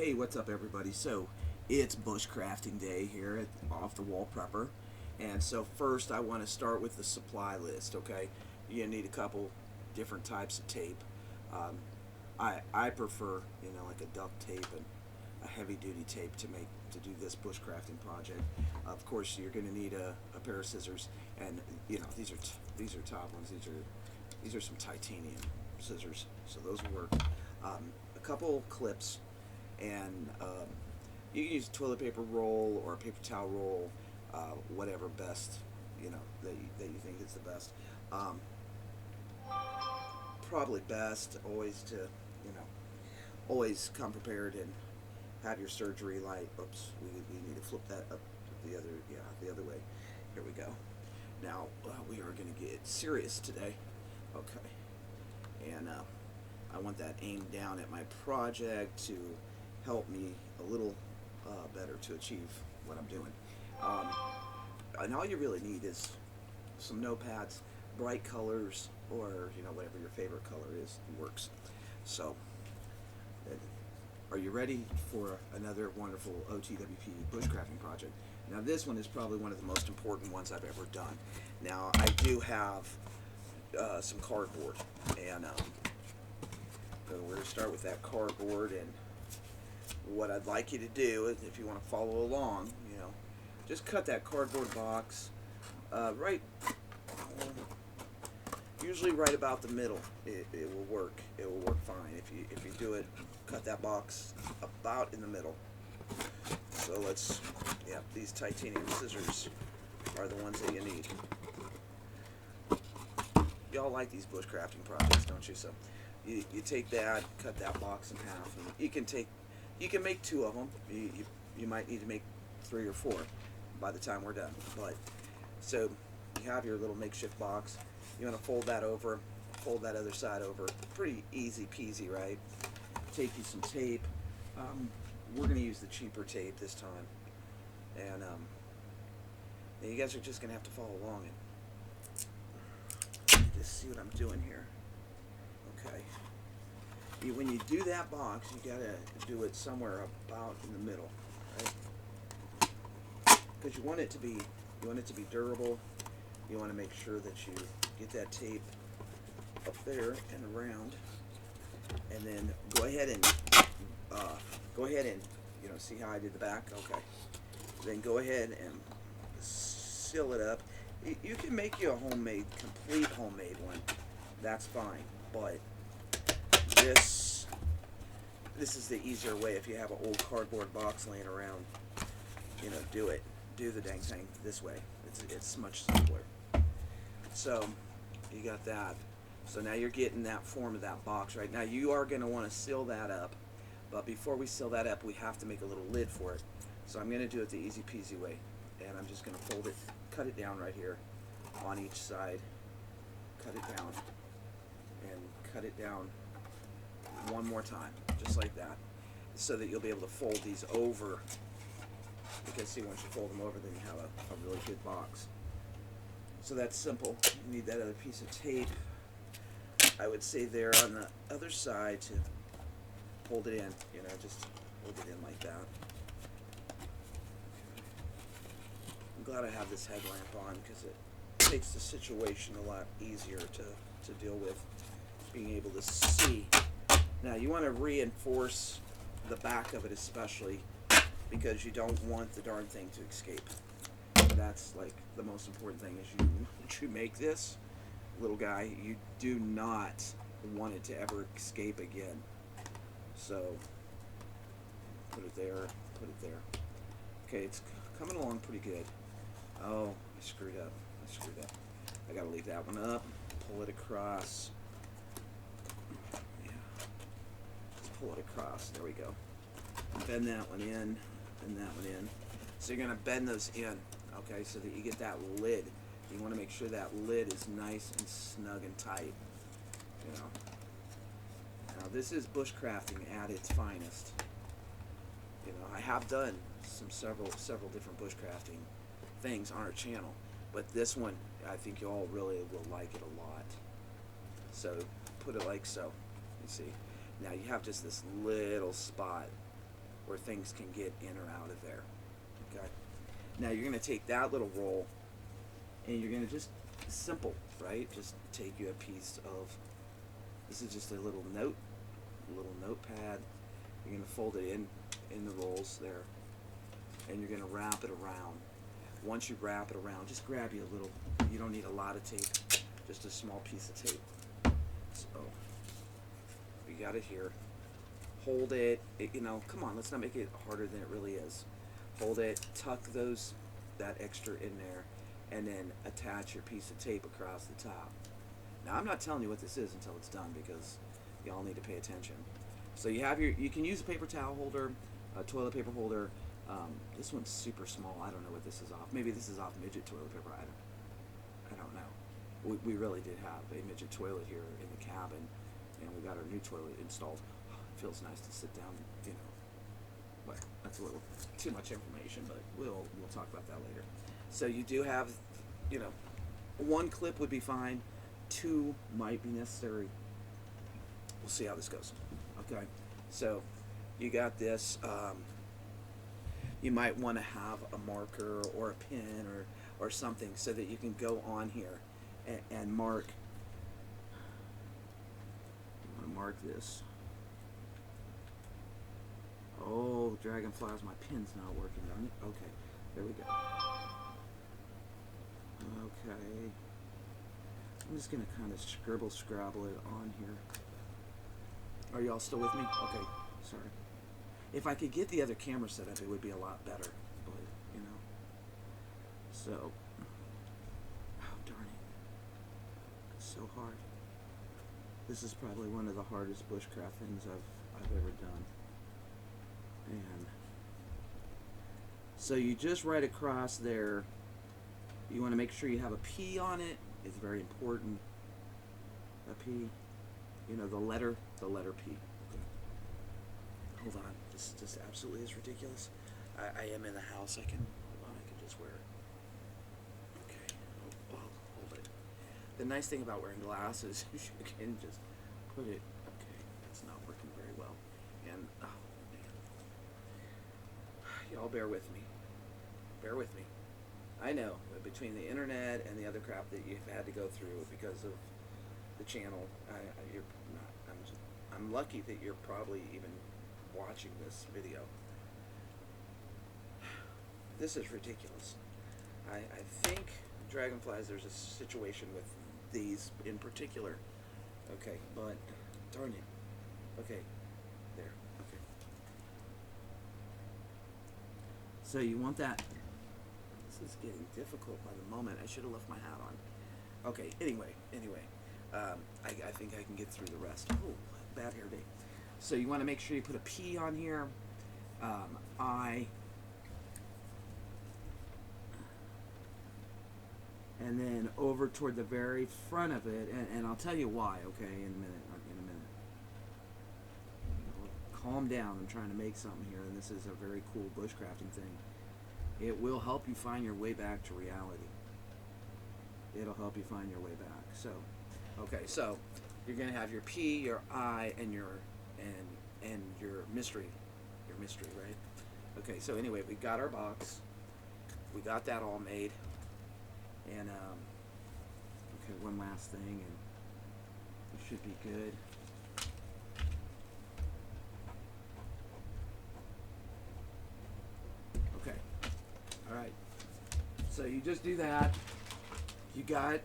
Hey, what's up, everybody? So, it's bushcrafting day here at Off the Wall Prepper. And so, first, I want to start with the supply list, okay? You need a couple different types of tape. Um, I prefer, like a duct tape and a heavy duty tape to do this bushcrafting project. Of course, you're going to need a pair of scissors, and these are top ones. These are some titanium scissors, so those will work. A couple clips, and you can use a toilet paper roll or a paper towel roll, whatever best that you think is the best. Um, Probably best always to always come prepared and have your surgery light. Oops, we need to flip that up the other way. Here we go. Now we are going to get serious today. Okay, and I want that aimed down at my project to help me a little better to achieve what I'm doing. Um, and all you really need is some notepads, bright colors, or whatever your favorite color is works. So, uh, are you ready for another wonderful OTWP bushcrafting project? Now, this one is probably one of the most important ones I've ever done. Now, I do have some cardboard, and so we're going to start with that cardboard. And what I'd like you to do is, if you want to follow along, just cut that cardboard box right, usually right about the middle. It will work. It will work fine if you do it. Cut that box about in the middle. So these titanium scissors are the ones that you need. Y'all like these bushcrafting projects, don't you? So you take that, cut that box in half, and you can make two of them. You might need to make three or four by the time we're done. But so you have your little makeshift box. You want to fold that over, fold that other side over. Pretty easy peasy, right? Take you some tape. We're going to use the cheaper tape this time, and you guys are just going to have to follow along and just see what I'm doing here. Okay. When you do that box, you gotta do it somewhere about in the middle, right? Because you want it to be durable. You want to make sure that you get that tape up there and around, and then go ahead and see how I did the back. Okay. Then go ahead and seal it up. You can make you a complete homemade one. That's fine, but this is the easier way. If you have an old cardboard box laying around, do the dang thing this way. It's much simpler. So you got that. So now you're getting that form of that box. Right now you are going to want to seal that up, but before we seal that up, we have to make a little lid for it. So I'm going to do it the easy peasy way, and I'm just going to fold it, cut it down right here on each side, cut it down, and cut it down one more time, just like that, so that you'll be able to fold these over. Because see, once you fold them over, then you have a really good box. So that's simple. You need that other piece of tape. I would say there on the other side to hold it in. Just hold it in like that. I'm glad I have this headlamp on because it makes the situation a lot easier to deal with, being able to see. Now you want to reinforce the back of it, especially because you don't want the darn thing to escape. That's like the most important thing. Is you make this little guy, you do not want it to ever escape again. So put it there, put it there. Okay, it's coming along pretty good. Oh, I screwed up. I gotta leave that one up, pull it across. Yeah, just pull it across. There we go. Bend that one in, bend that one in. So you're gonna bend those in, okay, so that you get that lid. You want to make sure that lid is nice and snug and tight. Now this is bushcrafting at its finest. I have done several different bushcrafting things on our channel, but this one I think you all really will like it a lot. So put it like so. You see, now you have just this little spot where things can get in or out of there. Okay. Now you're going to take that little roll, and you're going to just simple, right? Just take you a piece of. This is just a little notepad. You're going to fold it in the rolls there, and you're going to wrap it around. Once you wrap it around, just grab you a little. You don't need a lot of tape, just a small piece of tape. So you got it here. Hold it. Come on, let's not make it harder than it really is. Hold it. Tuck that extra in there, and then attach your piece of tape across the top. Now I'm not telling you what this is until it's done, because y'all need to pay attention. So you can use a paper towel holder, a toilet paper holder. This one's super small. I don't know what this is off. Maybe this is off midget toilet paper. I don't know. We really did have a midget toilet here in the cabin, and we got our new toilet installed. It feels nice to sit down, but that's a little too much information, but we'll talk about that later. So you do have, one clip would be fine. 2 might be necessary. We'll see how this goes. Okay, so you got this. You might want to have a marker or a pen or something so that you can go on here and mark. I'm going to mark this. Oh, Dragonflies, my pin's not working, darn it. Okay, there we go. Okay. I'm just going to kind of scrabble it on here. Are y'all still with me? Okay, sorry. If I could get the other camera set up, it would be a lot better. But, So, oh, darn it. It's so hard. This is probably one of the hardest bushcraft things I've ever done. And so you just right across there, you want to make sure you have a P on it. It's very important. A P, the letter P. Okay. Hold on, this just absolutely is ridiculous. I am in the house. I can just wear it. Okay. Oh, hold it. The nice thing about wearing glasses is you can just put it. Okay, that's not working very well. And oh man, y'all bear with me. Bear with me. I know, between the internet and the other crap that you've had to go through because of the channel, I'm lucky that you're probably even watching this video. This is ridiculous. I think Dragonflies, there's a situation with these in particular. Okay, but darn it. Okay, there. Okay. So you want that. This is getting difficult by the moment. I should have left my hat on. Okay, anyway. I think I can get through the rest. Oh, bad hair day. So you want to make sure you put a P on here. I. And then over toward the very front of it, and I'll tell you why, okay, in a minute. Calm down. I'm trying to make something here, and this is a very cool bushcrafting thing. It will help you find your way back to reality. It'll help you find your way back. So, okay, so you're gonna have your P, your I, and your mystery, right? Okay, so anyway, we got our box. We got that all made, and okay, one last thing, and it should be good. Okay. All right. So you just do that. You got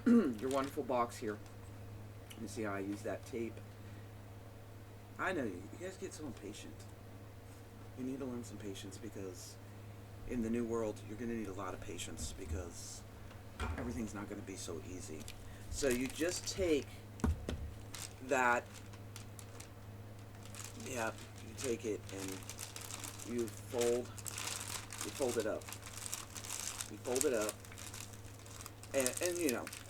your wonderful box here. You see how I use that tape. I know you guys get so impatient. You need to learn some patience, because in the new world you're going to need a lot of patience, because everything's not going to be so easy. So you just take that. Yeah, you take it and you fold it up. You fold it up, and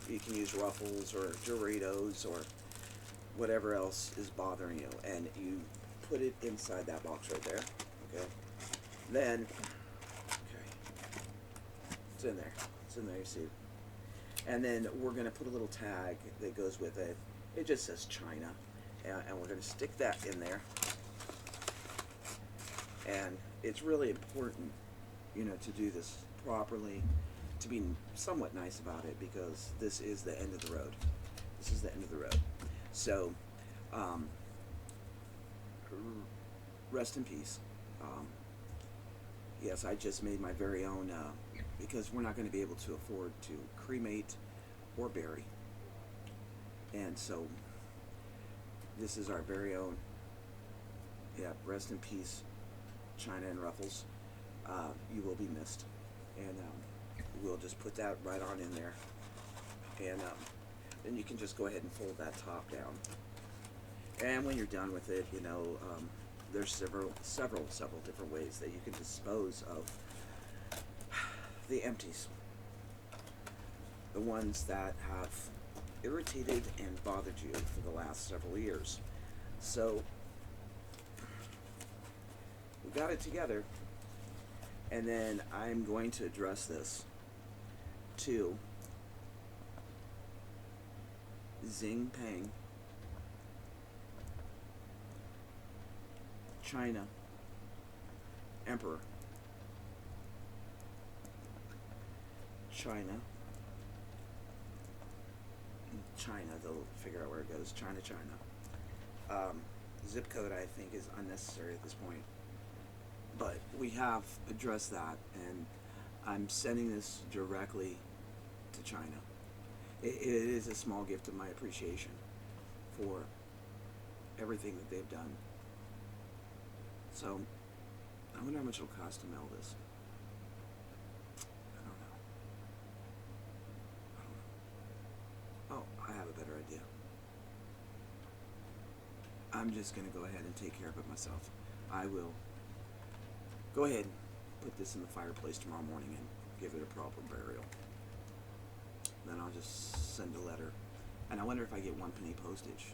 you can use ruffles or Doritos or whatever else is bothering you, and you put it inside that box right there. Okay. Then, okay, it's in there. You see it. And then we're gonna put a little tag that goes with it. It just says China, and we're gonna stick that in there. And it's really important, to do this properly, to be somewhat nice about it, because this is the end of the road. This is the end of the road. So, um, rest in peace. Um, yes, I just made my very own, because we're not going to be able to afford to cremate or bury. And so, this is our very own, yeah, rest in peace, China and Ruffles. You will be missed. And we'll just put that right on in there. And then you can just go ahead and fold that top down. And when you're done with it, there's several different ways that you can dispose of the empties. The ones that have irritated and bothered you for the last several years. So, we got it together, and then I'm going to address this to Xingpeng, China Emperor, China, they'll figure out where it goes, China. Zip code, I think, is unnecessary at this point. But we have addressed that, and I'm sending this directly to China. It is a small gift of my appreciation for everything that they've done. So, I wonder how much it'll cost to mail this. I don't know. Oh, I have a better idea. I'm just going to go ahead and take care of it myself. I will go ahead and put this in the fireplace tomorrow morning and give it a proper burial. Then I'll just send a letter. And I wonder if I get 1 penny postage.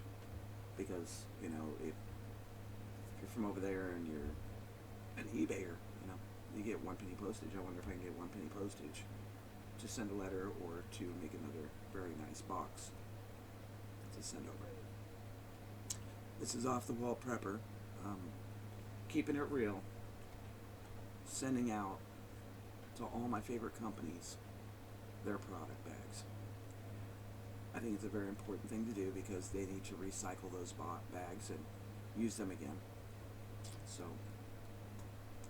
Because, if you're from over there and you're an eBayer, you get 1 penny postage. I wonder if I can get 1 penny postage to send a letter, or to make another very nice box to send over. This is Off the Wall Prepper. Keeping it real. Sending out to all my favorite companies their product bags. I think it's a very important thing to do, because they need to recycle those bags and use them again. So,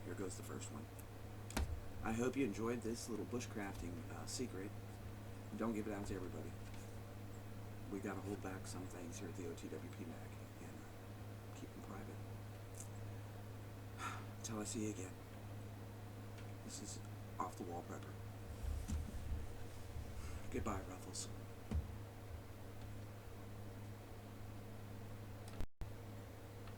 here goes the first one. I hope you enjoyed this little bushcrafting secret. Don't give it out to everybody. We gotta hold back some things here at the OTWP Mag and keep them private. Until I see you again. This is Off the Wall Prepper. Goodbye, Ruffles.